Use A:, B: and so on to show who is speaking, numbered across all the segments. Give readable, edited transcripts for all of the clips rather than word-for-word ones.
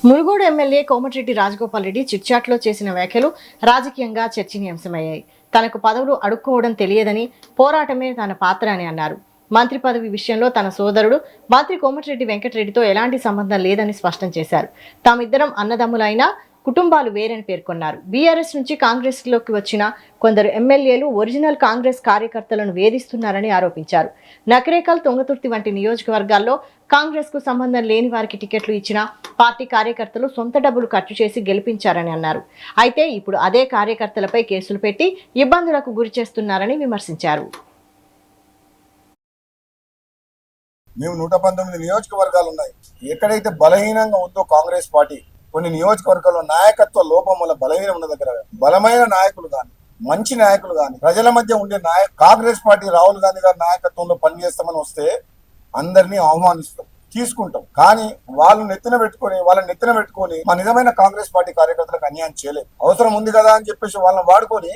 A: Munugode MLA Komatireddy Rajagopal Reddy చిట్చాట్లో చేసిన వ్యాఖ్యలు రాజకీయంగా చర్చనీయాంశమయ్యాయి. తనకు పదవులు అడుక్కోవడం తెలియదని, పోరాటమే తన పాత్ర అని అన్నారు. మంత్రి పదవి విషయంలో తన సోదరుడు మంత్రి కోమటిరెడ్డి వెంకటరెడ్డితో ఎలాంటి సంబంధం లేదని స్పష్టం చేశారు. తామిద్దరం అన్నదమ్ములైనా కుటుంబాలు వేరని పేర్కొన్నారు. బీఆర్ఎస్ నుంచి కాంగ్రెస్లోకి వచ్చిన కొందరు ఎమ్మెల్యేలు ఒరిజినల్ కాంగ్రెస్ కార్యకర్తలను వేధిస్తున్నారని ఆరోపించారు. నకరేకల్, తుంగతుర్తి వంటి నియోజకవర్గాల్లో కాంగ్రెస్ కు సంబంధం లేని వారికి టికెట్లు ఇచ్చిన పార్టీ కార్యకర్తలు సొంత డబ్బులు ఖర్చు చేసి గెలిపించారని అన్నారు. అయితే ఇప్పుడు అదే కార్యకర్తలపై కేసులు పెట్టి ఇబ్బందులకు గురి చేస్తున్నారని విమర్శించారు.
B: మేము 119 నియోజకవర్గాలు ఉన్నాయి. ఎక్కడైతే బలహీనంగా ఉందో కాంగ్రెస్ పార్టీ, కొన్ని నియోజకవర్గాల్లో నాయకత్వ లోపం వల్ల బలహీనం ఉన్న దగ్గర బలమైన నాయకులు కానీ, మంచి నాయకులు కానీ, ప్రజల మధ్య ఉండే కాంగ్రెస్ పార్టీ రాహుల్ గాంధీ గారి నాయకత్వంలో పనిచేస్తామని వస్తే అందరినీ అవమానిస్తాం, తీసుకుంటాం. కానీ వాళ్ళని నెత్తిన పెట్టుకొని మా నిజమైన కాంగ్రెస్ పార్టీ కార్యకర్తలకు అన్యాయం చేయలేదు. అవసరం ఉంది కదా అని చెప్పేసి వాళ్ళని వాడుకొని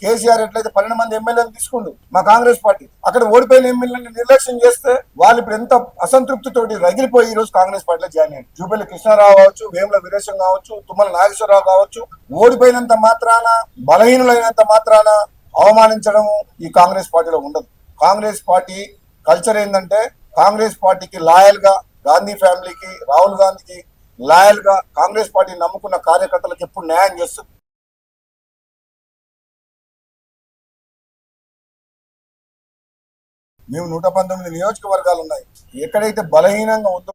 B: కేసీఆర్ ఎట్లయితే 12 మంది ఎమ్మెల్యేలు తీసుకుండు మా కాంగ్రెస్ పార్టీ, అక్కడ ఓడిపోయిన ఎమ్మెల్యేలను నిర్లక్ష్యం చేస్తే వాళ్ళు ఇప్పుడు ఎంత అసంతృప్తితోటి రగిలిపోయి ఈ రోజు కాంగ్రెస్ పార్టీలో జాయిన్ అయ్యారు. జూపల్లి కృష్ణారావు కావచ్చు, వేముల వీరేశం కావచ్చు, తుమ్మల నాగేశ్వరరావు కావచ్చు, ఓడిపోయినంత మాత్రాన, బలహీనులైనంత మాత్రాన అవమానించడం ఈ కాంగ్రెస్ పార్టీలో ఉండదు. కాంగ్రెస్ పార్టీ కల్చర్ ఏంటంటే కాంగ్రెస్ పార్టీకి లాయల్ గా, గాంధీ ఫ్యామిలీకి, రాహుల్ గాంధీకి లాయల్ గా కాంగ్రెస్ పార్టీ నమ్ముకున్న కార్యకర్తలకు ఎప్పుడు న్యాయం చేస్తుంది. మేము 119 నియోజకవర్గాలు ఉన్నాయి. ఎక్కడైతే బలహీనంగా ఉందో